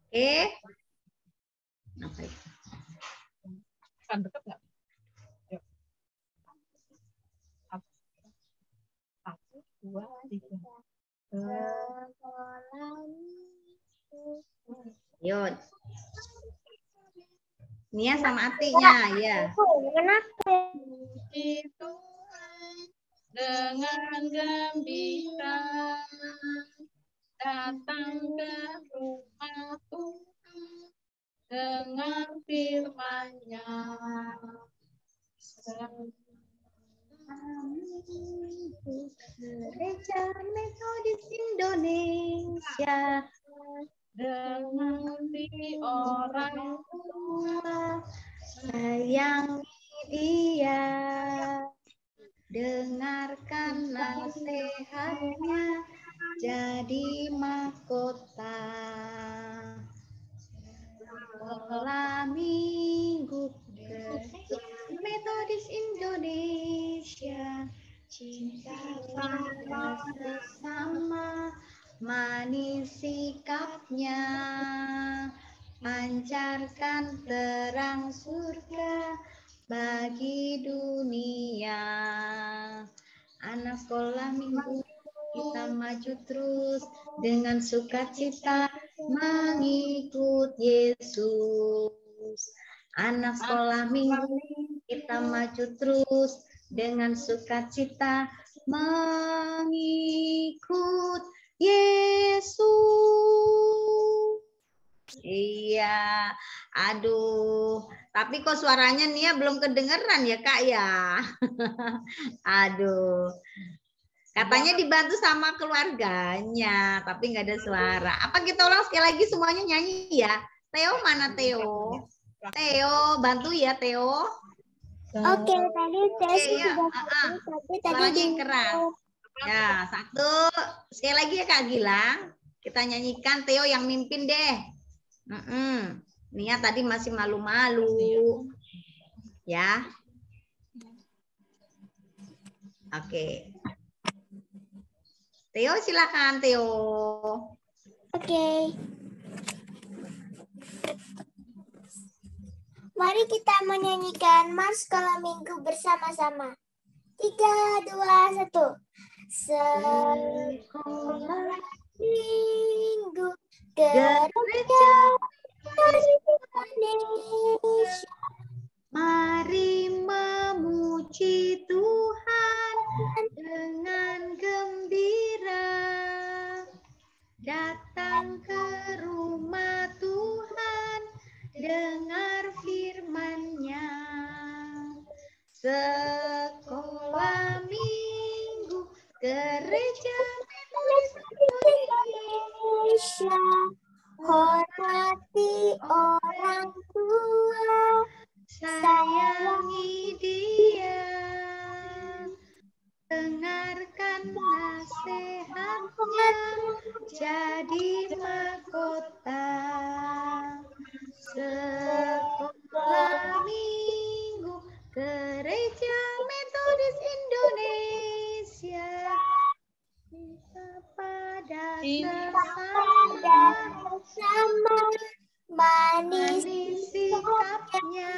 Oke. Apa itu? Kan dekat nggak? Yuk. 1, 2, 3. Yuk. Nia sama Atinya, ya. Kenapa? Puji Tuhan dengan gembira datang ke rumah Tuhan dengan firman-Nya. Gereja Metodis Indonesia Dengan di orang tua sayangi dia, dengarkan nasihatnya, jadi mahkota. Sekolah minggu Gereja Metodis Indonesia, cinta pada sesama, manis sikapnya, pancarkan terang surga bagi dunia. Anak sekolah minggu, kita maju terus dengan sukacita mengikut Yesus. Anak sekolah minggu, kita maju terus dengan sukacita mengikut Yesus. Iya, aduh. Tapi kok suaranya Nia belum kedengeran ya Kak ya? Aduh. Katanya dibantu sama keluarganya, tapi nggak ada suara. Apa kita ulang sekali lagi semuanya nyanyi ya? Theo mana Theo? Theo, bantu ya Theo. Oke, tadi tes ya. tapi tadi Suaranya yang keras. Ya, 1. Sekali lagi ya Kak Gilang. Kita nyanyikan Theo yang mimpin deh. Nia tadi masih malu-malu. Ya. Oke. Theo silakan Theo. Oke. Mari kita menyanyikan Mars Sekolah Minggu bersama-sama. 3, 2, 1. Sekolah Minggu Gereja Indonesia. Mari memuji Tuhan dengan gembira. Datang ke rumah Tuhan, dengar firman-Nya. Sekolah minggu Gereja Indonesia. Hormati orang tua, sayangi dia, dengarkan nasihatnya, jadi mahkota. Sekolah minggu Gereja Metodis Indonesia, cinta pada sama manis sikapnya,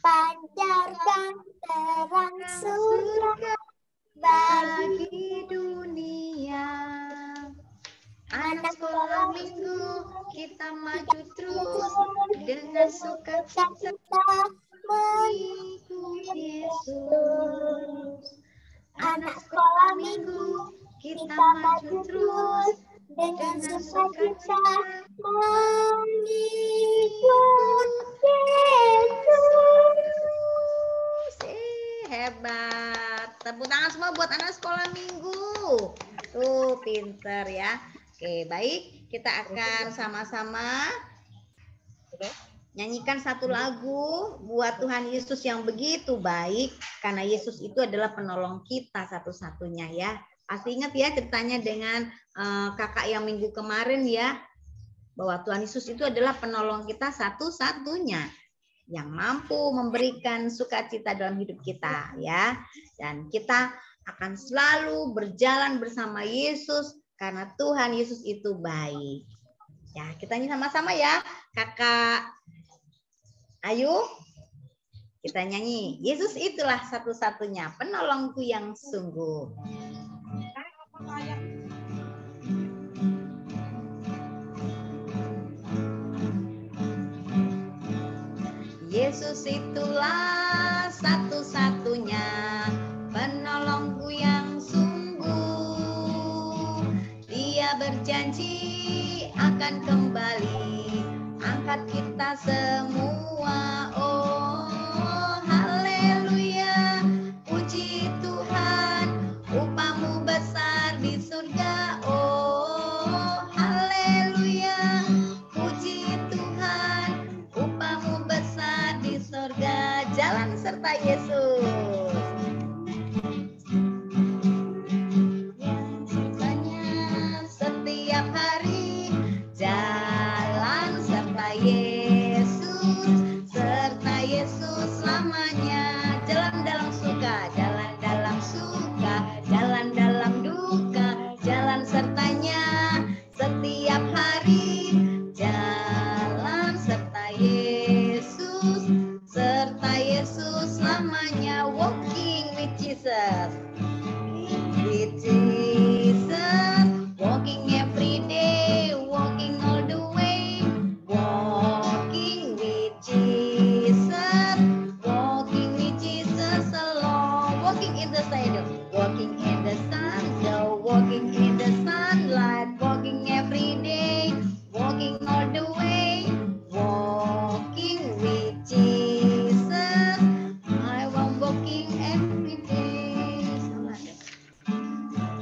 pancarkan terang surga bagi dunia. Anak sekolah minggu, kita maju terus dengan sukacita mengikut Yesus. Anak sekolah minggu, kita maju terus dengan sukacita mengikut Yesus. Hebat. Tepuk tangan semua buat anak sekolah minggu. Tuh, pinter ya. Oke, baik. Kita akan sama-sama nyanyikan satu lagu buat Tuhan Yesus yang begitu baik. Karena Yesus itu adalah penolong kita satu-satunya ya. Pasti ingat ya ceritanya dengan kakak yang minggu kemarin ya. Bahwa Tuhan Yesus itu adalah penolong kita satu-satunya. Yang mampu memberikan sukacita dalam hidup kita ya. Dan kita akan selalu berjalan bersama Yesus. Karena Tuhan Yesus itu baik. Ya, kita nyanyi sama-sama ya. Kakak Ayu, kita nyanyi. Yesus itulah satu-satunya penolongku yang sungguh. Yesus itulah satu-satunya penolongku yang sungguh. Dia berjanji akan kembali angkat kita semua. Oh, haleluya, puji Tuhan, upahmu besar di surga. Oh, haleluya, puji Tuhan, upahmu besar di surga. Jalan serta Yesus. Setiap hari jalan serta Yesus, serta Yesus selamanya. Jalan dalam suka, jalan dalam suka, jalan dalam duka, jalan sertanya. Setiap hari jalan serta Yesus, serta Yesus selamanya. Walking with Jesus, with Jesus, walking every day, walking all the way, walking with Jesus, walking with Jesus alone, walking in the shadow, walking in the sun, so walking in the sunlight, walking every day, walking all the way, walking with Jesus. I want walking every day.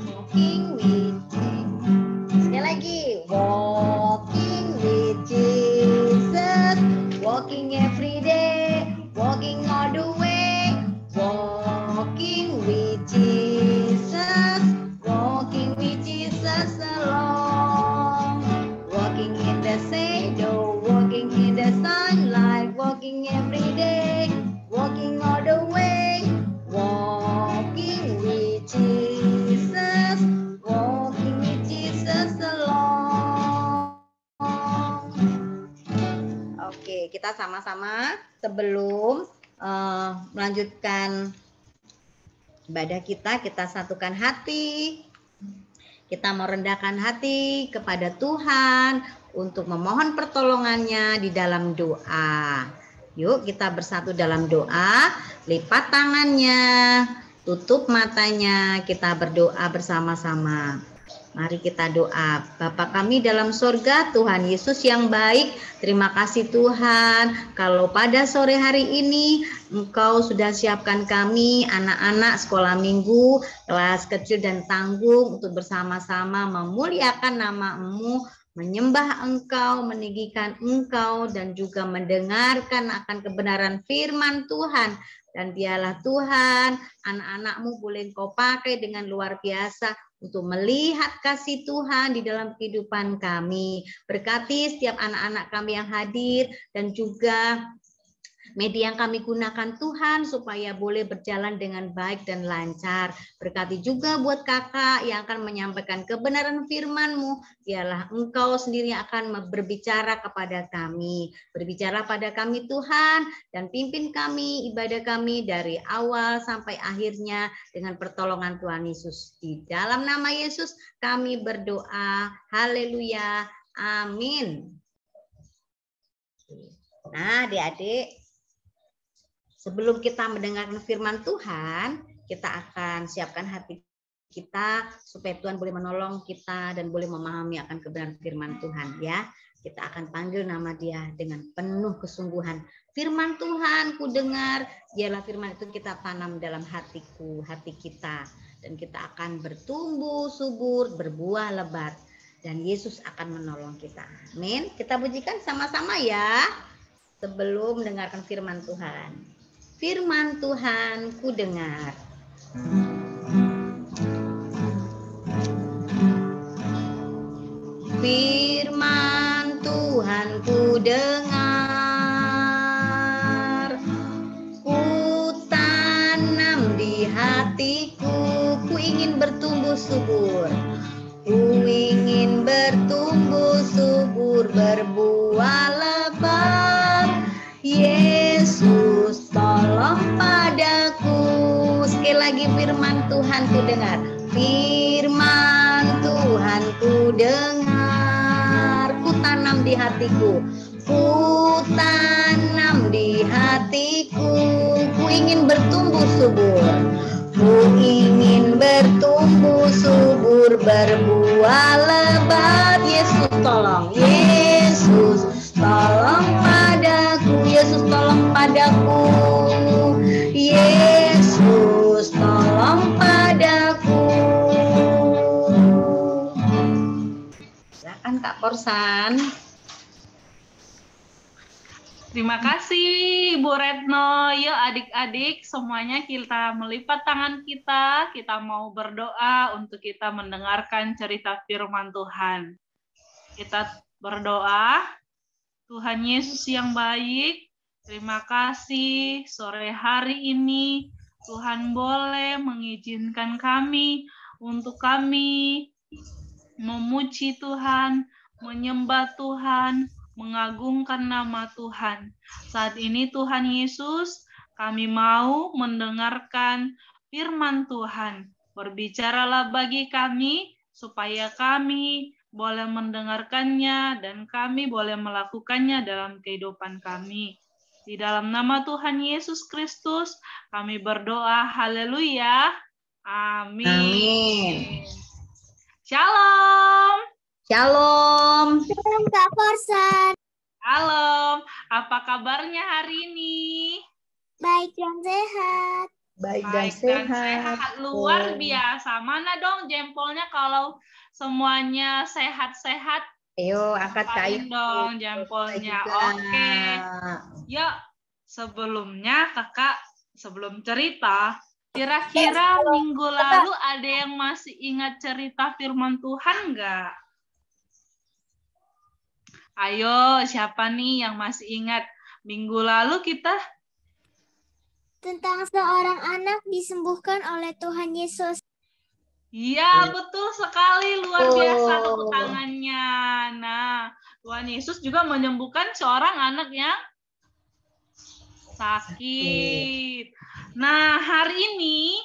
Walking with Jesus. Sekali lagi. Walking with Jesus. Walking every day. Walking all the way. Walking with Jesus. Walking with Jesus alone. Walking in the shadow. Walking in the sunlight. Walking every day. Walking all the way. Walking with Jesus. Walking with Jesus alone. Oke, kita sama-sama sebelum melanjutkan ibadah kita satukan hati. Kita merendahkan hati kepada Tuhan untuk memohon pertolongannya di dalam doa. Yuk kita bersatu dalam doa, lipat tangannya, tutup matanya, kita berdoa bersama-sama. Mari kita doa. Bapa kami dalam sorga, Tuhan Yesus yang baik, terima kasih Tuhan. Kalau pada sore hari ini Engkau sudah siapkan kami, anak-anak sekolah minggu, kelas kecil dan tanggung, untuk bersama-sama memuliakan nama-Mu, menyembah Engkau, meninggikan Engkau, dan juga mendengarkan akan kebenaran firman Tuhan. Dan biarlah Tuhan, anak-anak-Mu boleh Engkau pakai dengan luar biasa untuk melihat kasih Tuhan di dalam kehidupan kami. Berkati setiap anak-anak kami yang hadir dan juga media yang kami gunakan Tuhan supaya boleh berjalan dengan baik dan lancar. Berkati juga buat kakak yang akan menyampaikan kebenaran firman-Mu. Biarlah Engkau sendiri yang akan berbicara kepada kami. Berbicara pada kami Tuhan dan pimpin kami, ibadah kami dari awal sampai akhirnya dengan pertolongan Tuhan Yesus. Di dalam nama Yesus kami berdoa. Haleluya. Amin. Nah, adik-adik, sebelum kita mendengarkan firman Tuhan, kita akan siapkan hati kita supaya Tuhan boleh menolong kita dan boleh memahami akan kebenaran firman Tuhan ya. Kita akan panggil nama Dia dengan penuh kesungguhan. Firman Tuhan ku dengar, biarlah firman itu kita tanam dalam hatiku, hati kita, dan kita akan bertumbuh subur, berbuah lebat, dan Yesus akan menolong kita. Amin. Kita pujikan sama-sama ya sebelum mendengarkan firman Tuhan. Firman Tuhan ku dengar. Firman Tuhan ku dengar. Ku tanam di hatiku. Ku ingin bertumbuh subur. Ku ingin bertumbuh subur, berbuah lebat. Yesus tolong padaku. Sekali lagi firman Tuhan ku dengar. Firman Tuhan ku dengar. Ku tanam di hatiku. Ku tanam di hatiku. Ku ingin bertumbuh subur. Ku ingin bertumbuh subur, berbuah lebat. Yesus tolong. Yesus tolong padaku. Yesus tolong padaku. Yesus tolong padaku. Silakan Kak Korsan. Terima kasih Bu Retno. Yuk adik-adik semuanya kita melipat tangan kita mau berdoa untuk kita mendengarkan cerita firman Tuhan. Kita berdoa. Tuhan Yesus yang baik, terima kasih sore hari ini Tuhan boleh mengizinkan kami untuk kami memuji Tuhan, menyembah Tuhan, mengagungkan nama Tuhan. Saat ini Tuhan Yesus, kami mau mendengarkan firman Tuhan. Berbicaralah bagi kami, supaya kami boleh mendengarkannya dan kami boleh melakukannya dalam kehidupan kami. Di dalam nama Tuhan Yesus Kristus, kami berdoa. Haleluya. Amin. Amin. Shalom. Shalom. Shalom Kak Korsan. Shalom. Apa kabarnya hari ini? Baik dan sehat. Baik dan Baik dan sehat. sehat. Luar biasa. Mana dong jempolnya kalau semuanya sehat-sehat? Ayo angkat kayu Apain dong jempolnya. Oke. Yuk, sebelumnya kakak, sebelum cerita, kira-kira minggu lalu ada yang masih ingat cerita firman Tuhan nggak? Ayo, siapa nih yang masih ingat? Minggu lalu kita Tentang seorang anak disembuhkan oleh Tuhan Yesus. iya, betul sekali. Luar biasa Oh. tepuk tangannya. Nah, Tuhan Yesus juga menyembuhkan seorang anak yang sakit. Nah, hari ini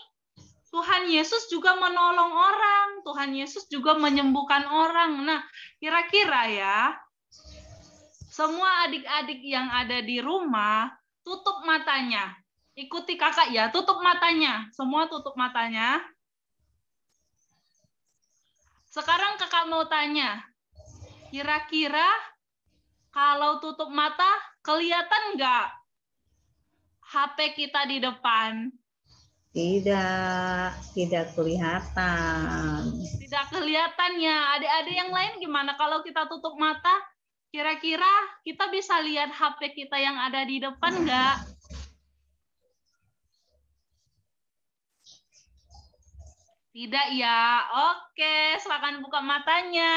Tuhan Yesus juga menolong orang. Tuhan Yesus juga menyembuhkan orang. Nah, kira-kira ya, semua adik-adik yang ada di rumah, tutup matanya. Ikuti kakak ya, tutup matanya. Semua tutup matanya. Sekarang kakak mau tanya, kira-kira kalau tutup mata, kelihatan nggak HP kita di depan? Tidak kelihatan. Tidak kelihatan ya. Adik-adik yang lain gimana kalau kita tutup mata? Kira-kira kita bisa lihat HP kita yang ada di depan nggak? Tidak ya. Oke, silakan buka matanya.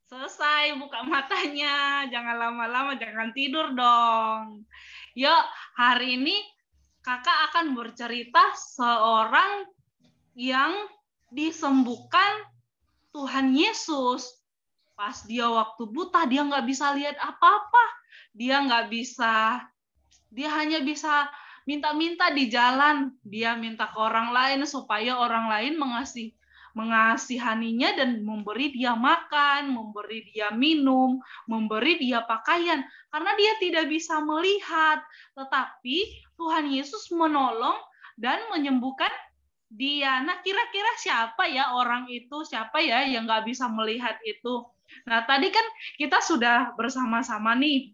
Selesai buka matanya. Jangan lama-lama, jangan tidur dong. Yuk, hari ini kakak akan bercerita seorang yang disembuhkan Tuhan Yesus. Pas dia waktu buta, dia nggak bisa lihat apa-apa. Dia hanya bisa minta-minta di jalan. Dia minta ke orang lain supaya orang lain mengasihaninya dan memberi dia makan, memberi dia minum, memberi dia pakaian. Karena dia tidak bisa melihat. Tetapi Tuhan Yesus menolong dan menyembuhkan dia. Nah, kira-kira siapa ya orang itu? Siapa ya yang nggak bisa melihat itu? Nah, tadi kan kita sudah bersama-sama nih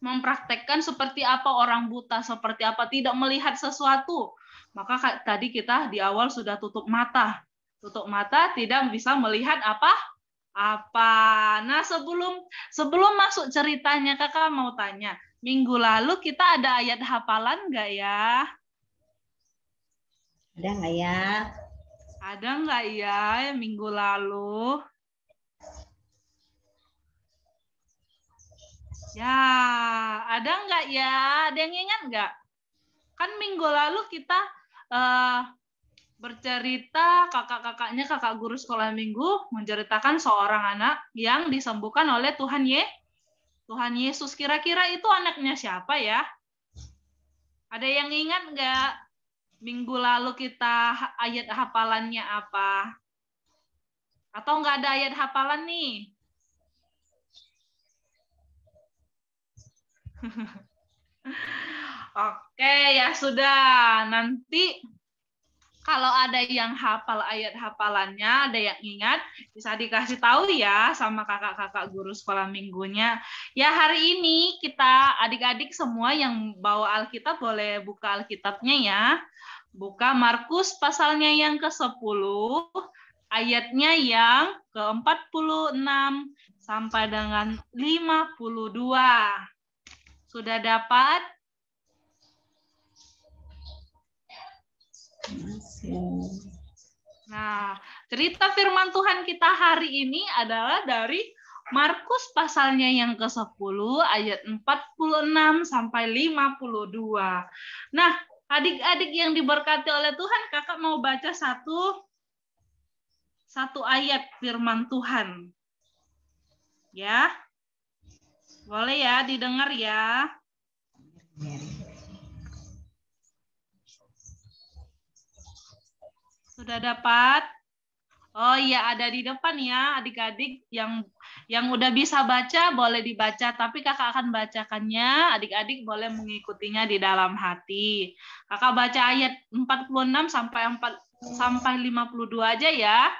mempraktekkan seperti apa orang buta, seperti apa tidak melihat sesuatu. Maka tadi kita di awal sudah tutup mata. Tutup mata tidak bisa melihat apa. Nah, sebelum masuk ceritanya, kakak mau tanya, minggu lalu kita ada ayat hafalan nggak ya? Ada nggak ya? Ada nggak ya minggu lalu? Ya, ada nggak ya? Ada yang ingat nggak? Kan minggu lalu kita bercerita kakak-kakaknya, kakak guru sekolah minggu menceritakan seorang anak yang disembuhkan oleh Tuhan Yesus. Kira-kira itu anaknya siapa ya? Ada yang ingat nggak? Minggu lalu kita ayat hafalannya apa? Atau nggak ada ayat hafalan nih? Oke, ya sudah. Nanti kalau ada yang hafal ayat hafalannya, ada yang ingat, bisa dikasih tahu ya sama kakak-kakak guru sekolah minggunya. Ya, hari ini kita adik-adik semua yang bawa Alkitab boleh buka Alkitabnya ya. Buka Markus pasalnya yang ke-10, ayatnya yang ke-46 sampai dengan 52. Sudah dapat? Nah, cerita firman Tuhan kita hari ini adalah dari Markus pasalnya yang ke-10 ayat 46 sampai 52. Nah, adik-adik yang diberkati oleh Tuhan, kakak mau baca satu ayat firman Tuhan. Ya. Boleh ya didengar ya. Sudah dapat? Oh iya, ada di depan ya adik-adik yang udah bisa baca boleh dibaca, tapi kakak akan bacakannya, adik-adik boleh mengikutinya di dalam hati. Kakak baca ayat 46 sampai 52 aja ya.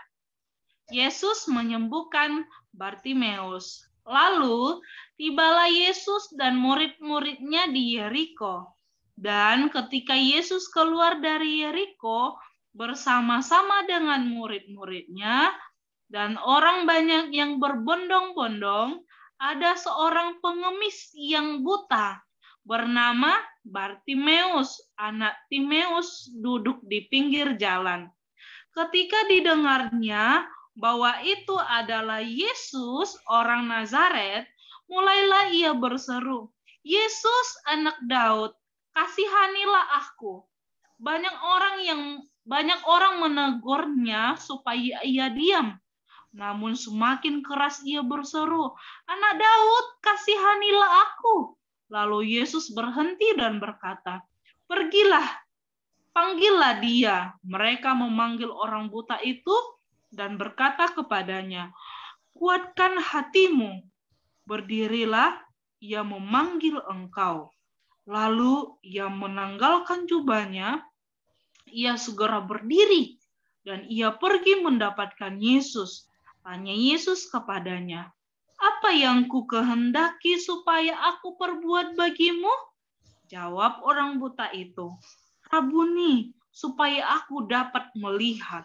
Yesus menyembuhkan Bartimeus. Lalu tibalah Yesus dan murid-muridnya di Yeriko. Dan ketika Yesus keluar dari Yeriko bersama-sama dengan murid-muridnya dan orang banyak yang berbondong-bondong, ada seorang pengemis yang buta bernama Bartimeus, anak Timeus, duduk di pinggir jalan. Ketika didengarnya bahwa itu adalah Yesus, orang Nazaret, mulailah ia berseru, "Yesus, anak Daud, kasihanilah aku." Banyak orang menegurnya supaya ia diam. Namun semakin keras ia berseru, "Anak Daud, kasihanilah aku." Lalu Yesus berhenti dan berkata, "Pergilah, panggillah dia." Mereka memanggil orang buta itu dan berkata kepadanya, "Kuatkan hatimu, berdirilah, ia memanggil engkau." Lalu ia menanggalkan jubahnya, ia segera berdiri, dan ia pergi mendapatkan Yesus. Tanya Yesus kepadanya, "Apa yang ku kehendaki supaya aku perbuat bagimu?" Jawab orang buta itu, "Rabuni, supaya aku dapat melihat."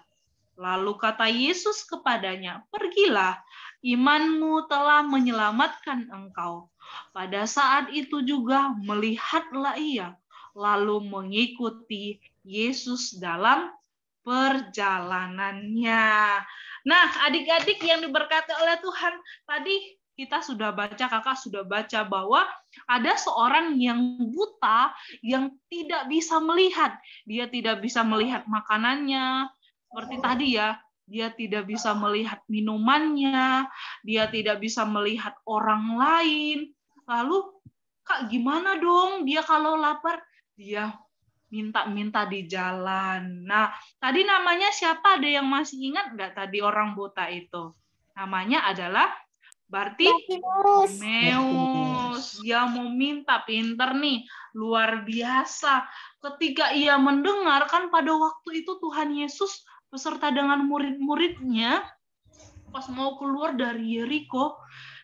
Lalu kata Yesus kepadanya, "Pergilah, imanmu telah menyelamatkan engkau." Pada saat itu juga melihatlah ia, lalu mengikuti Yesus dalam perjalanannya. Nah, adik-adik yang diberkati oleh Tuhan, tadi kita sudah baca, kakak sudah baca bahwa ada seorang yang buta yang tidak bisa melihat. Dia tidak bisa melihat makanannya, seperti tadi ya, dia tidak bisa melihat minumannya, dia tidak bisa melihat orang lain. Lalu, Kak, gimana dong dia kalau lapar? Dia minta-minta di jalan. Nah, tadi namanya siapa? Ada yang masih ingat nggak tadi orang buta itu? Namanya adalah Bartimeus. Dia mau minta, pinter nih, luar biasa. Ketika ia mendengar, kan pada waktu itu Tuhan Yesus beserta dengan murid-muridnya, pas mau keluar dari Yeriko,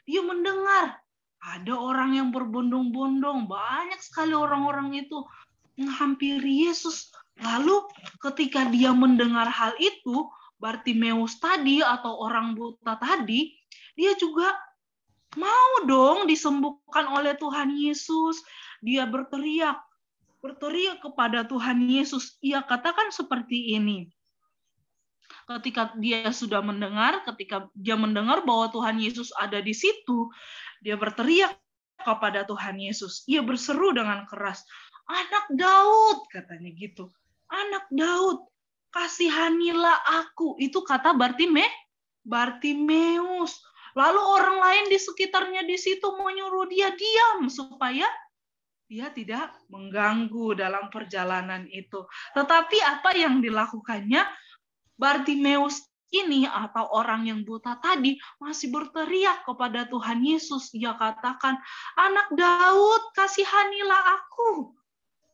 dia mendengar ada orang yang berbondong-bondong, banyak sekali orang-orang itu menghampiri Yesus. Lalu ketika dia mendengar hal itu, Bartimeus tadi atau orang buta tadi, dia juga mau dong disembuhkan oleh Tuhan Yesus. Dia berteriak kepada Tuhan Yesus. Ia katakan seperti ini. Ketika dia mendengar bahwa Tuhan Yesus ada di situ, dia berteriak kepada Tuhan Yesus. Ia berseru dengan keras, "Anak Daud," katanya gitu. "Anak Daud, kasihanilah aku. Itu kata Bartimeus. Lalu orang lain di sekitarnya di situ menyuruh dia diam supaya dia tidak mengganggu dalam perjalanan itu. Tetapi apa yang dilakukannya? Bartimeus ini atau orang yang buta tadi masih berteriak kepada Tuhan Yesus. Ia katakan, "Anak Daud, kasihanilah aku."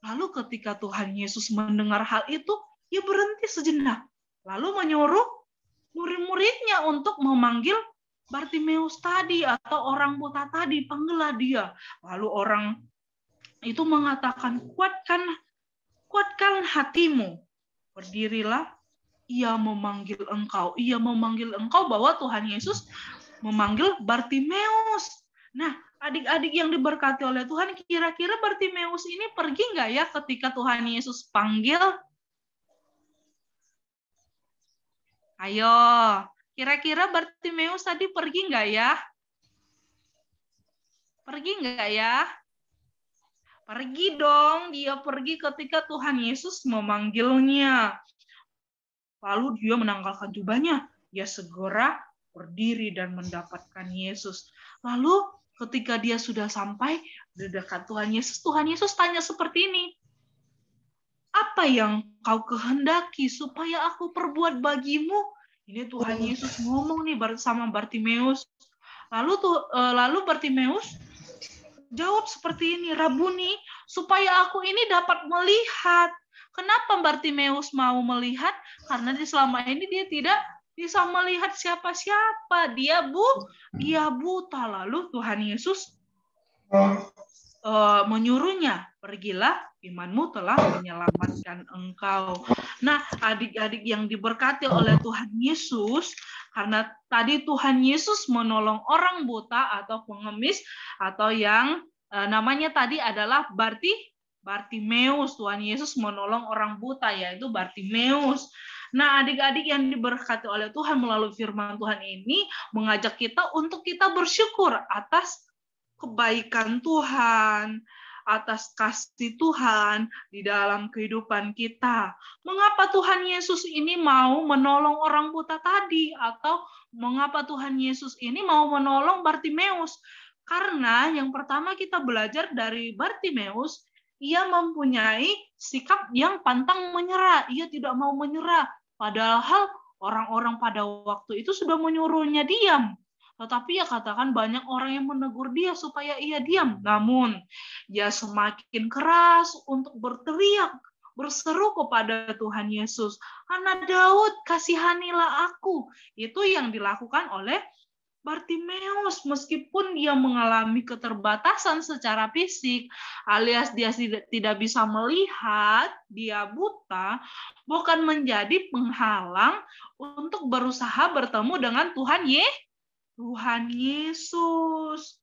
Lalu ketika Tuhan Yesus mendengar hal itu, ia berhenti sejenak. Lalu menyuruh murid-muridnya untuk memanggil Bartimeus tadi atau orang buta tadi, panggillah dia. Lalu orang itu mengatakan, kuatkan hatimu, berdirilah, ia memanggil engkau. Ia memanggil engkau bahwa Tuhan Yesus memanggil Bartimeus. Nah, adik-adik yang diberkati oleh Tuhan, kira-kira Bartimeus ini pergi nggak ya ketika Tuhan Yesus panggil? Ayo, kira-kira Bartimeus tadi pergi nggak ya? Pergi nggak ya? Pergi dong, dia pergi ketika Tuhan Yesus memanggilnya. Lalu dia menanggalkan jubahnya, dia segera berdiri dan mendapatkan Yesus. Lalu ketika dia sudah sampai di dekat Tuhan Yesus tanya seperti ini, "Apa yang kau kehendaki supaya aku perbuat bagimu?" Ini Tuhan Yesus ngomong nih bersama Bartimeus. Lalu Bartimeus jawab seperti ini, "Rabuni, supaya aku ini dapat melihat." Kenapa Bartimeus mau melihat? Karena selama ini dia tidak bisa melihat siapa-siapa. Dia buta. Lalu Tuhan Yesus menyuruhnya, "Pergilah, imanmu telah menyelamatkan engkau." Nah, adik-adik yang diberkati oleh Tuhan Yesus, karena tadi Tuhan Yesus menolong orang buta atau pengemis, atau yang namanya tadi adalah Bartimeus. Tuhan Yesus menolong orang buta, yaitu Bartimeus. Nah, adik-adik yang diberkati oleh Tuhan, melalui firman Tuhan ini mengajak kita untuk kita bersyukur atas kebaikan Tuhan, atas kasih Tuhan di dalam kehidupan kita. Mengapa Tuhan Yesus ini mau menolong orang buta tadi? Atau mengapa Tuhan Yesus ini mau menolong Bartimeus? Karena yang pertama kita belajar dari Bartimeus, ia mempunyai sikap yang pantang menyerah. Ia tidak mau menyerah. Padahal orang-orang pada waktu itu sudah menyuruhnya diam. Tetapi ia katakan banyak orang yang menegur dia supaya ia diam. Namun, ia semakin keras untuk berteriak, berseru kepada Tuhan Yesus, "Anak Daud, kasihanilah aku." Itu yang dilakukan oleh Bartimeus, meskipun dia mengalami keterbatasan secara fisik, alias dia tidak bisa melihat, dia buta, bukan menjadi penghalang untuk berusaha bertemu dengan Tuhan Yesus.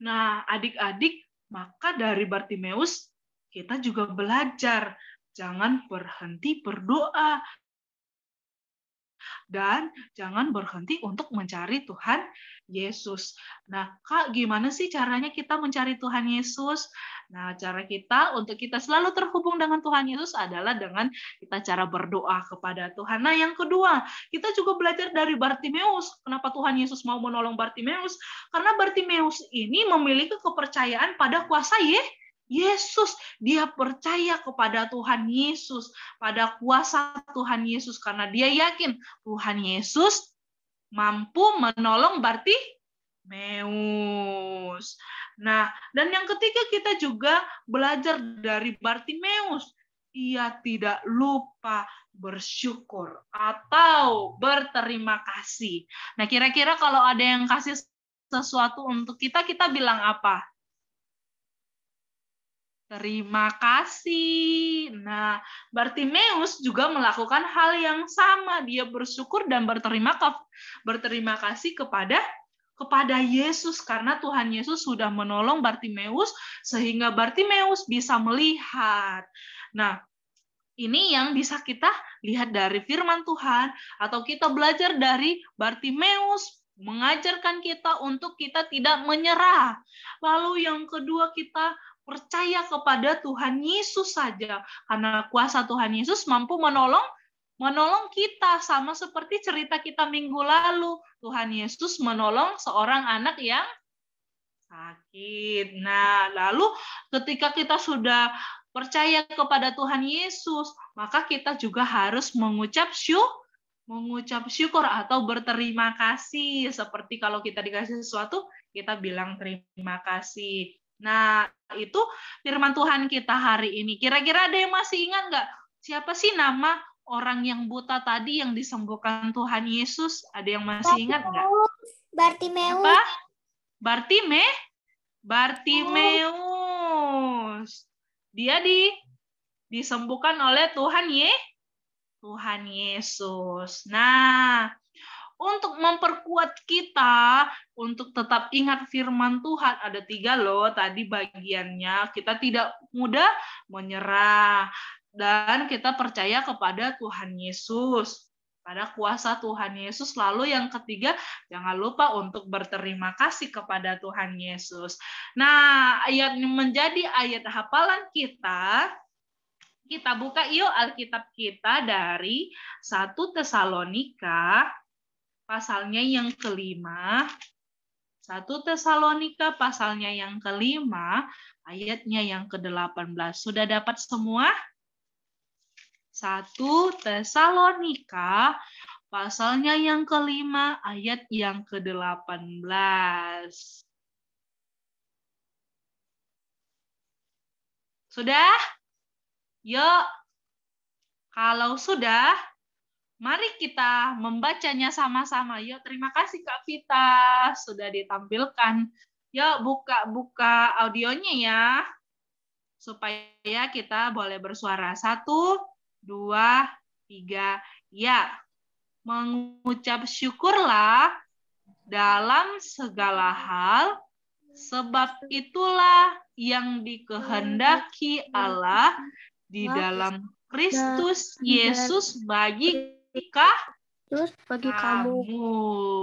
Nah, adik-adik, maka dari Bartimeus kita juga belajar jangan berhenti berdoa. Dan jangan berhenti untuk mencari Tuhan Yesus. Nah, Kak, gimana sih caranya kita mencari Tuhan Yesus? Nah, cara kita untuk kita selalu terhubung dengan Tuhan Yesus adalah dengan kita cara berdoa kepada Tuhan. Nah, yang kedua, kita juga belajar dari Bartimeus. Kenapa Tuhan Yesus mau menolong Bartimeus? Karena Bartimeus ini memiliki kepercayaan pada kuasa Yesus. Dia percaya kepada Tuhan Yesus, pada kuasa Tuhan Yesus, karena dia yakin Tuhan Yesus mampu menolong Bartimeus. Nah, dan yang ketiga kita juga belajar dari Bartimeus. Ia tidak lupa bersyukur atau berterima kasih. Nah, kira-kira kalau ada yang kasih sesuatu untuk kita bilang apa? Terima kasih. Nah, Bartimeus juga melakukan hal yang sama. Dia bersyukur dan berterima kasih kepada Yesus, karena Tuhan Yesus sudah menolong Bartimeus sehingga Bartimeus bisa melihat. Nah, ini yang bisa kita lihat dari firman Tuhan, atau kita belajar dari Bartimeus, mengajarkan kita untuk kita tidak menyerah. Lalu yang kedua, kita percaya kepada Tuhan Yesus saja. Karena kuasa Tuhan Yesus mampu menolong kita, sama seperti cerita kita minggu lalu. Tuhan Yesus menolong seorang anak yang sakit. Nah, lalu ketika kita sudah percaya kepada Tuhan Yesus, maka kita juga harus mengucap syukur atau berterima kasih. Seperti kalau kita dikasih sesuatu, kita bilang terima kasih. Nah, itu firman Tuhan kita hari ini. Kira-kira ada yang masih ingat nggak? Siapa sih nama orang yang buta tadi yang disembuhkan Tuhan Yesus? Ada yang masih ingat nggak? Bartimeus. Apa? Bartimeus. Dia disembuhkan oleh Tuhan Yesus. Nah, untuk memperkuat kita, untuk tetap ingat firman Tuhan, ada 3 loh tadi bagiannya. Kita tidak mudah menyerah. Dan kita percaya kepada Tuhan Yesus. Pada kuasa Tuhan Yesus. Lalu yang ketiga, jangan lupa untuk berterima kasih kepada Tuhan Yesus. Nah, ayat menjadi ayat hafalan kita. Kita buka yuk Alkitab kita dari 1 Tesalonika pasalnya yang kelima. 1 Tesalonika pasalnya yang kelima, ayatnya yang ke-18. Sudah dapat semua? 1 Tesalonika pasalnya yang kelima, ayat yang ke-18. Sudah? Yuk, kalau sudah, mari kita membacanya sama-sama. Yuk, terima kasih Kak Vita, sudah ditampilkan. Yuk, buka audionya ya, supaya kita boleh bersuara. 1, 2, 3, ya. Mengucap syukurlah dalam segala hal, sebab itulah yang dikehendaki Allah di dalam Kristus Yesus bagi kamu.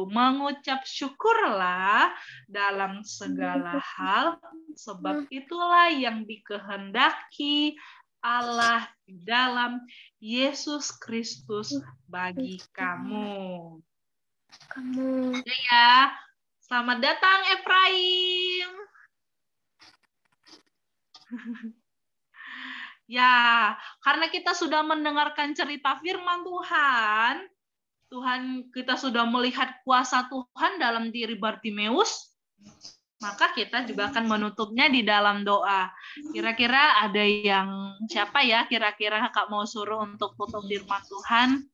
Mengucap syukurlah dalam segala hal, sebab itulah yang dikehendaki Allah di dalam Yesus Kristus bagi kamu. Ya, selamat datang Efraim. Ya, karena kita sudah mendengarkan cerita firman Tuhan, kita sudah melihat kuasa Tuhan dalam diri Bartimeus, maka kita juga akan menutupnya di dalam doa. Kira-kira ada yang siapa ya? Kira-kira Kakak mau suruh untuk tutup firman Tuhan?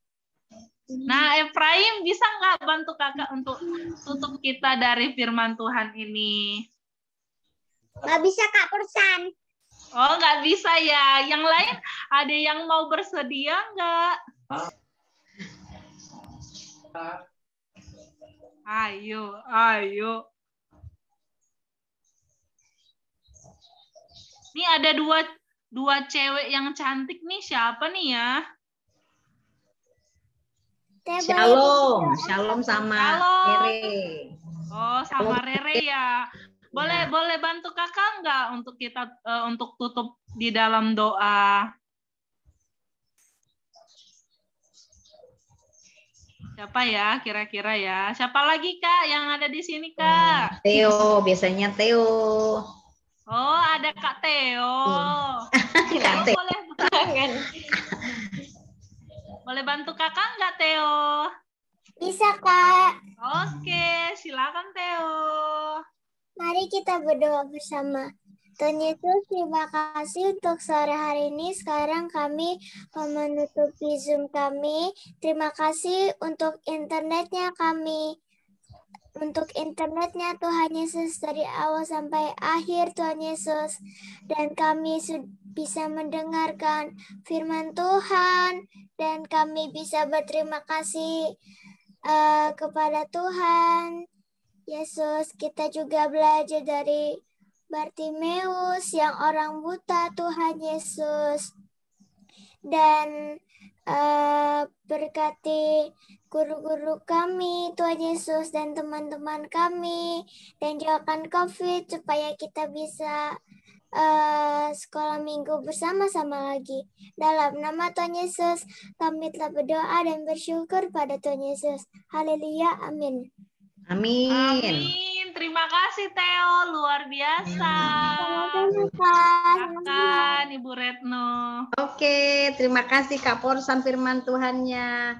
Nah, Efraim bisa nggak bantu Kakak untuk tutup kita dari firman Tuhan ini? Nggak bisa Kak, perusan. Oh, nggak bisa ya. Yang lain ada yang mau bersedia nggak? Ayo. Ini ada dua cewek yang cantik nih. Siapa nih ya? Shalom sama Rere. Oh, sama Rere ya. Boleh bantu Kakak nggak untuk kita untuk tutup di dalam doa? Siapa ya kira-kira ya? Siapa lagi Kak yang ada di sini Kak? Theo, biasanya Theo. Oh, ada Kak Theo. Boleh bantu Kakak nggak Theo? Bisa Kak. Oke, silakan Theo. Mari kita berdoa bersama. Tuhan Yesus, terima kasih untuk sore hari ini. Sekarang kami menutupi Zoom kami. Terima kasih untuk internetnya kami. Untuk internetnya Tuhan Yesus dari awal sampai akhir Tuhan Yesus. Dan kami bisa mendengarkan firman Tuhan. Dan kami bisa berterima kasih kepada Tuhan Yesus. Kita juga belajar dari Bartimeus yang orang buta Tuhan Yesus. Dan berkati guru-guru kami Tuhan Yesus dan teman-teman kami. Dan jauhkan COVID supaya kita bisa sekolah minggu bersama-sama lagi. Dalam nama Tuhan Yesus, kami telah berdoa dan bersyukur pada Tuhan Yesus. Haleluya, amin. Amin. Amin. Terima kasih Theo, luar biasa. Silakan Ibu Retno. Oke, terima kasih Kak Porsan firman Tuhannya.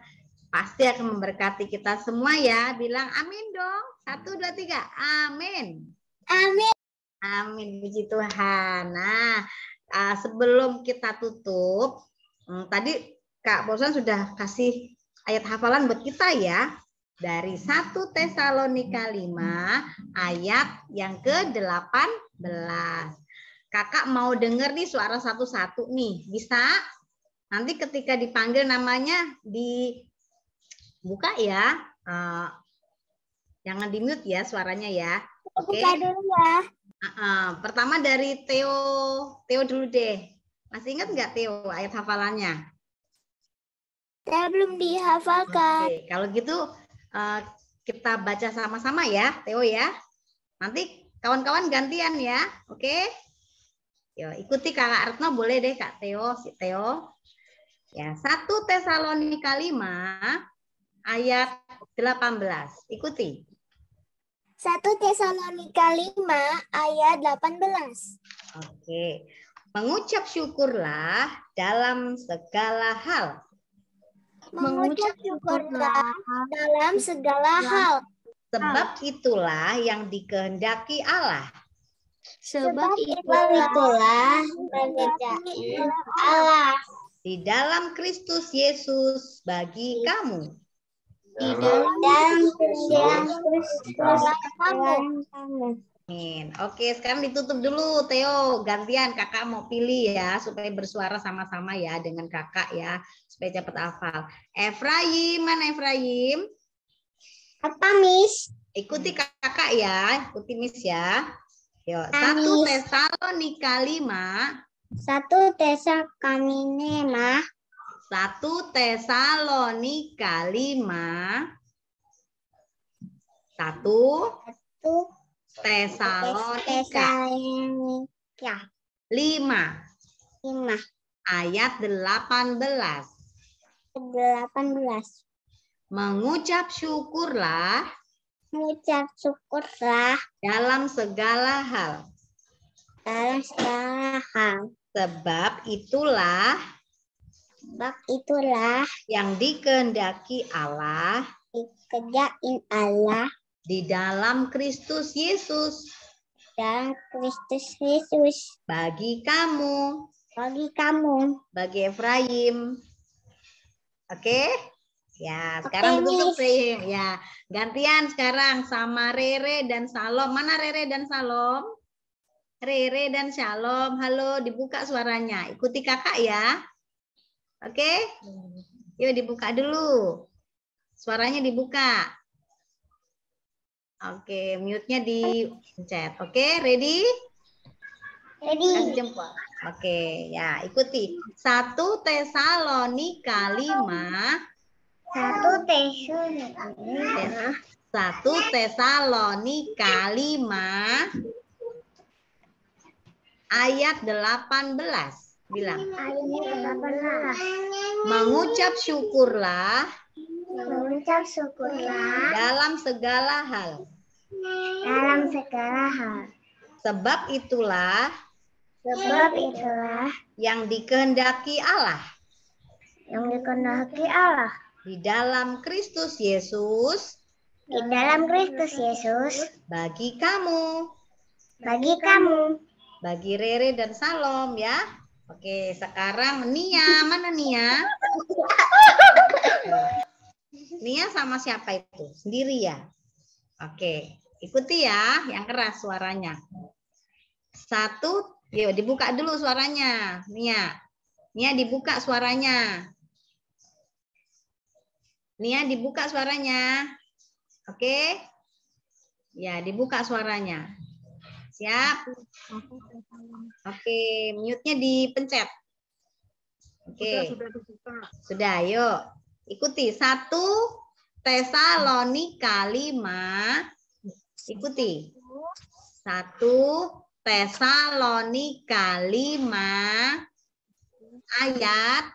Pasti akan memberkati kita semua ya. Bilang amin dong. 1, 2, 3. Amin. Amin. Amin. Puji Tuhan. Nah, sebelum kita tutup, tadi Kak Porsan sudah kasih ayat hafalan buat kita ya. Dari 1 Tesalonika 5 ayat yang ke-18. Kakak mau denger nih suara satu-satu nih. Bisa? Nanti ketika dipanggil namanya dibuka ya. Jangan di-mute ya suaranya ya. Oke. Buka dulu ya. Pertama dari Theo dulu deh. Masih ingat nggak Theo ayat hafalannya? Saya belum dihafalkan. Oke, kalau gitu kita baca sama-sama ya, Theo ya. Nanti kawan-kawan gantian ya, oke? Yo, ikuti Kak Retno boleh deh Kak Theo, si Theo. Ya, 1 Tesalonika 5 ayat 18. Ikuti. 1 Tesalonika 5 ayat 18. Oke. Mengucap syukurlah dalam segala hal. Mengucap syukurlah dalam segala hal. Sebab itulah yang dikehendaki Allah. Sebab itulah kehendaki Allah. Di dalam Kristus Yesus bagi kamu. Di dalam Kristus kamu. Amin. Oke, sekarang ditutup dulu Theo. Gantian kakak mau pilih ya supaya bersuara sama-sama ya dengan kakak ya supaya cepat hafal. Efraim, mana Efraim? Apa, Miss? Ikuti kakak ya, ikuti Miss ya. Yuk, 1 Tesalonika 5. 1 Tesalonika 1 Tesalonika 5. 1 Tesalonika 5 ayat 18. Mengucap syukurlah dalam segala hal. Sebab itulah yang dikehendaki Allah di dalam Kristus Yesus bagi kamu, bagi Efraim. Oke? Ya, sekarang ditutup ya. Gantian sekarang sama Rere dan Salom. Mana Rere dan Salom? Rere dan Shalom. Halo, dibuka suaranya. Ikuti kakak ya. Oke? Yuk dibuka dulu. Suaranya dibuka. Oke, mute-nya dipencet. Oke, ready? Kasih jempol. Oke, ya ikuti. 1 Tesalonika 5. 1 Tesalonika 5 ayat 18. Bilang. Mengucap syukurlah dalam segala hal. Sebab itulah yang dikehendaki Allah. Di dalam Kristus Yesus. Bagi kamu. Bagi Rere dan Salom ya. Oke, sekarang Nia. Mana Nia? Nia sama siapa itu? Sendiri ya? Oke, ikuti ya yang keras suaranya. 1, yuk dibuka dulu suaranya. Nia dibuka suaranya. Nia dibuka suaranya. Oke? Ya, dibuka suaranya. Siap? Oke, mute-nya dipencet. Oke. Sudah, yuk. Ikuti 1 Tesalonika 5. Ikuti. 1 Tesalonika 5 ayat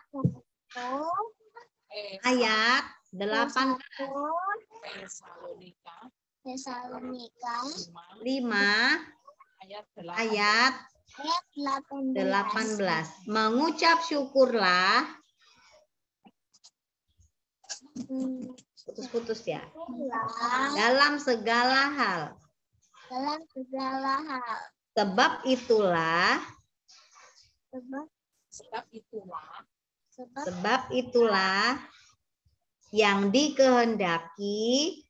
18. Tesalonika 5 ayat 18. Mengucap syukurlah. Putus-putus ya. Dalam segala hal. Sebab itulah yang dikehendaki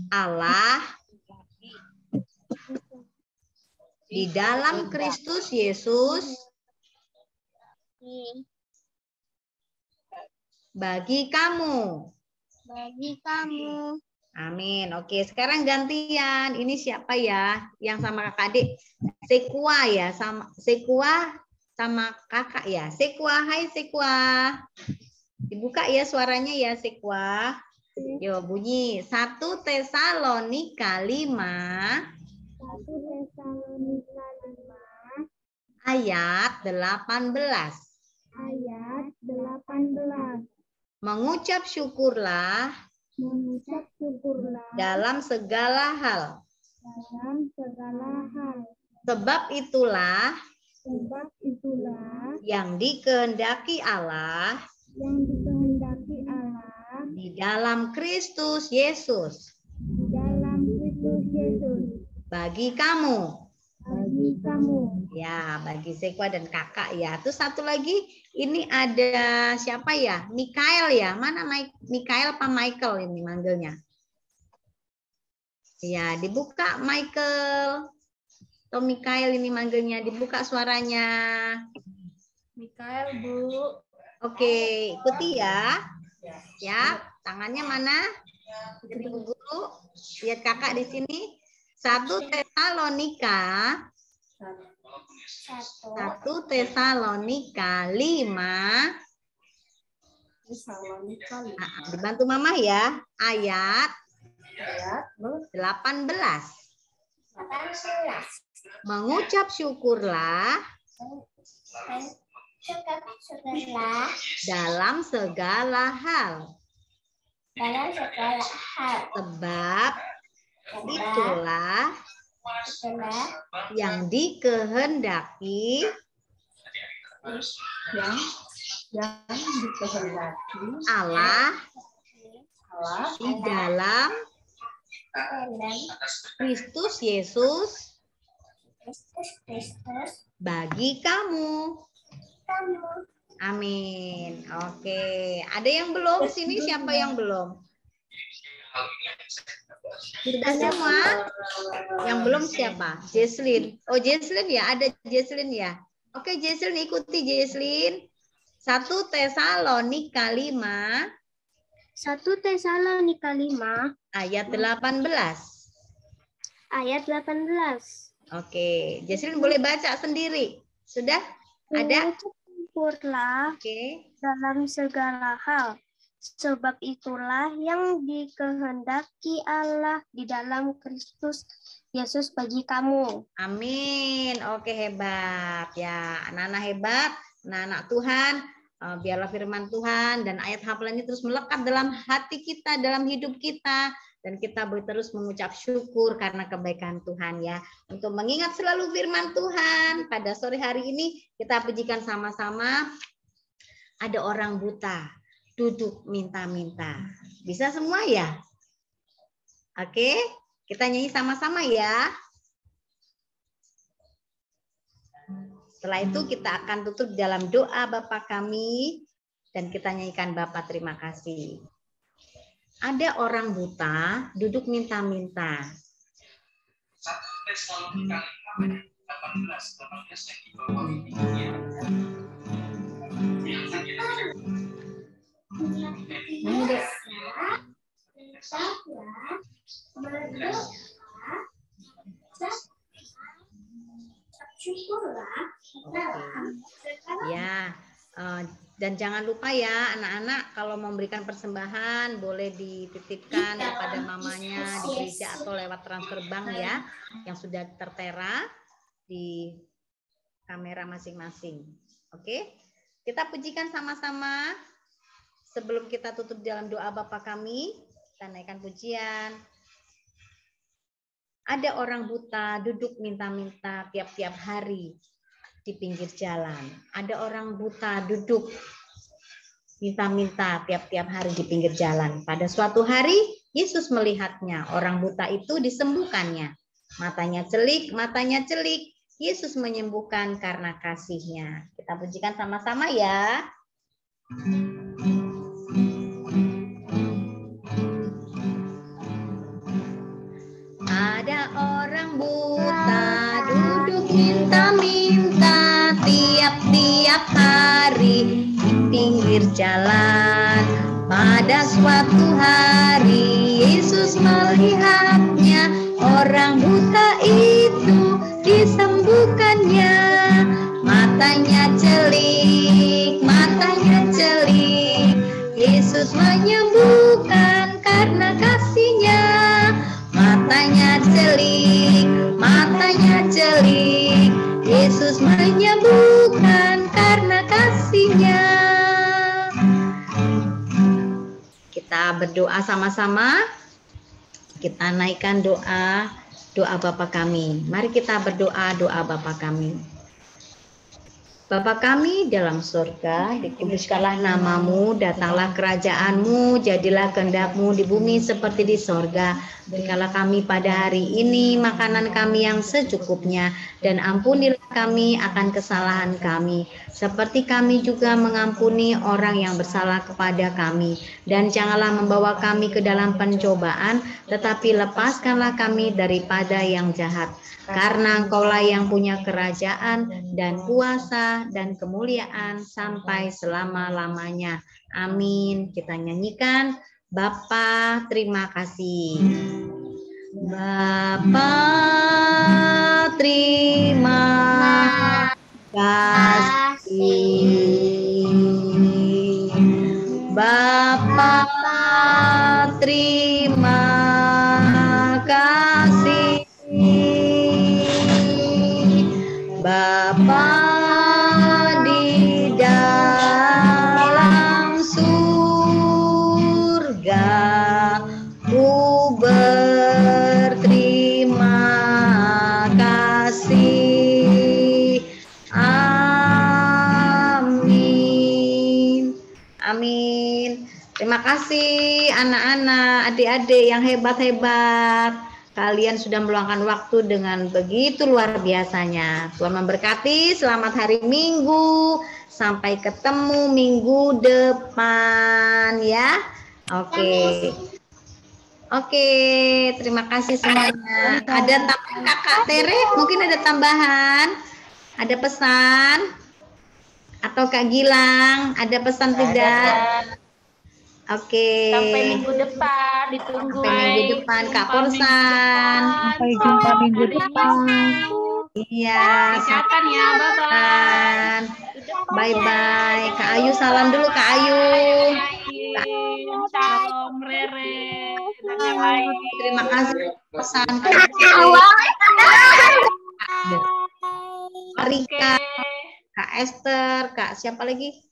Allah di dalam Kristus Yesus bagi kamu. Amin. Oke, sekarang gantian. Ini siapa ya? Yang sama kakak adik? Sekua ya, sama Sekua sama kakak ya. Sekua, hai Sekua. Dibuka ya suaranya ya Sekua. Yo bunyi 1 Tesalonika 5 ayat 18. Mengucap syukurlah dalam segala hal. Sebab itulah yang dikehendaki Allah di dalam Kristus Yesus bagi kamu. Ya, bagi Sekwa dan kakak ya. Terus satu lagi, ini ada siapa ya? Mikael ya. Mana Mikael apa Michael ini manggilnya? Ya, dibuka Michael. Atau Mikael ini manggilnya, dibuka suaranya. Mikael, Bu. Oke, ikuti ya. Ya, tangannya mana? Jadi Bu Guru, lihat kakak di sini. 1 Tesalonika 5. Dibantu Mama ya. Ayat 18. Mengucap syukurlah dalam segala hal. Sebab itulah yang dikehendaki Allah di dalam Kristus Yesus bagi kamu. Amin. Oke, ada yang belum? Sini siapa yang belum? Sudah semua? Yang belum siapa? Jesslyn. Oh, Jesslyn ya, ada Jesslyn ya. Oke, Jesslyn ikuti Jesslyn. 1 Tesalonika 5 ayat 18. Oke, Jesslyn boleh baca sendiri. Sudah? Ada? Syukurlah dalam segala hal. Sebab itulah yang dikehendaki Allah di dalam Kristus Yesus bagi kamu. Amin. Oke, hebat. Ya, anak-anak hebat, anak-anak Tuhan. Biarlah firman Tuhan dan ayat hafalannya terus melekat dalam hati kita, dalam hidup kita. Dan kita boleh terus mengucap syukur karena kebaikan Tuhan ya. Untuk mengingat selalu firman Tuhan, pada sore hari ini kita pujikan sama-sama. Ada orang buta, duduk minta-minta. Bisa semua ya? Oke, kita nyanyi sama-sama ya. Setelah itu kita akan tutup dalam doa Bapa kami dan kita nyanyikan Bapa terima kasih. Ada orang buta duduk minta-minta. 1 Tesalonika 5 18 yang di bawah ini. Ya, Dan jangan lupa ya anak-anak kalau memberikan persembahan boleh dititipkan kepada mamanya di gereja atau lewat transfer bank ya yang sudah tertera di kamera masing-masing. Oke, kita pujikan sama-sama sebelum kita tutup dalam doa Bapa kami. Kita naikkan pujian. Ada orang buta duduk minta-minta tiap-tiap hari di pinggir jalan. Ada orang buta duduk minta-minta tiap-tiap hari di pinggir jalan. Pada suatu hari, Yesus melihatnya. Orang buta itu disembuhkannya. Matanya celik. Yesus menyembuhkan karena kasih-Nya. Kita pujikan sama-sama ya. Ada orang buta duduk minta-minta tiap-tiap hari di pinggir jalan. Pada suatu hari Yesus melihatnya, orang buta itu disembuhkannya. Matanya celik, Yesus menyembuhkan karena kasih-Nya. Matanya celik, Yesus menyembuhkan karena kasih-Nya. Kita berdoa sama-sama. Kita naikkan doa Bapa kami. Mari kita berdoa doa Bapa kami. Bapa kami dalam surga, dikuduskanlah nama-Mu, datanglah kerajaan-Mu, jadilah kehendak-Mu di bumi seperti di sorga. Berikanlah kami pada hari ini makanan kami yang secukupnya, dan ampunilah kami akan kesalahan kami, seperti kami juga mengampuni orang yang bersalah kepada kami. Dan janganlah membawa kami ke dalam pencobaan, tetapi lepaskanlah kami daripada yang jahat. Karena Engkaulah yang punya kerajaan dan kuasa dan kemuliaan sampai selama-lamanya. Amin. Kita nyanyikan, Bapa terima kasih. Bapa terima kasih. Bapa terima kasih. Bapa di dalam surga, ku berterima kasih. Amin. Amin. Terima kasih anak-anak, adik-adik yang hebat-hebat. Kalian sudah meluangkan waktu dengan begitu luar biasanya. Tuhan memberkati, selamat hari Minggu. Sampai ketemu minggu depan ya. Oke. Oke, terima kasih semuanya. Ada tambahan Kakak Tere? Mungkin ada tambahan? Ada pesan? Atau Kak Gilang, ada pesan tidak? Oke. Sampai minggu depan ditunggu. Sampai minggu depan Kak Porsan. Sampai jumpa minggu depan. Iya. Kesehatan ya, bye-bye. Bye-bye. Kak Ayu salam dulu Kak Ayu. Shalom Rere dan yang lain. Terima kasih pesan Kak Rika, Kak Esther, Kak siapa lagi?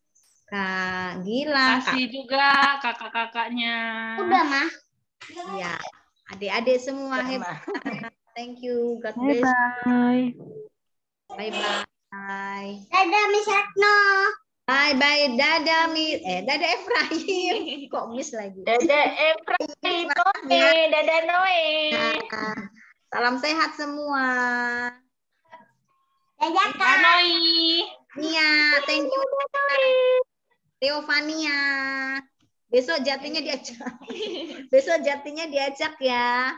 Kak Gilang, kasih juga kakak-kakaknya. Udah, Mah. Iya, adik-adik semua hebat. Thank you, God bless. Bye-bye. Bye-bye. Dadah, Miss Retno. Bye-bye, dadah dadah Efraim. Kok miss lagi? Dadah Efraim, Noe, dadah Noe. Salam sehat semua. Dadah, Kak. Noi. Nia, thank you. Teofania. Besok jatinya diajak. Besok jatinya diajak ya.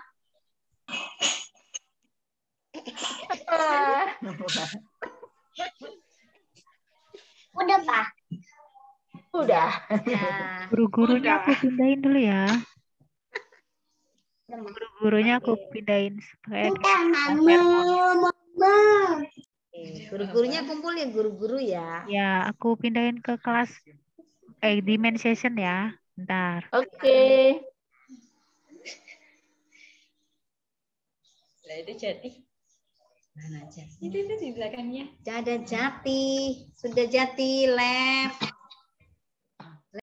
Udah, Pak. Udah. Ya. Guru-gurunya aku pindahin dulu ya. Guru-gurunya aku pindahin supaya Kita mau. Guru-gurunya kumpul ya, guru-guru ya. Ya, aku pindahin ke kelas di main session ya. Bentar. Oke. Lah itu jadi. Mana Jati? Itu di belakangnya. Ada Jati, sudah Jati lab.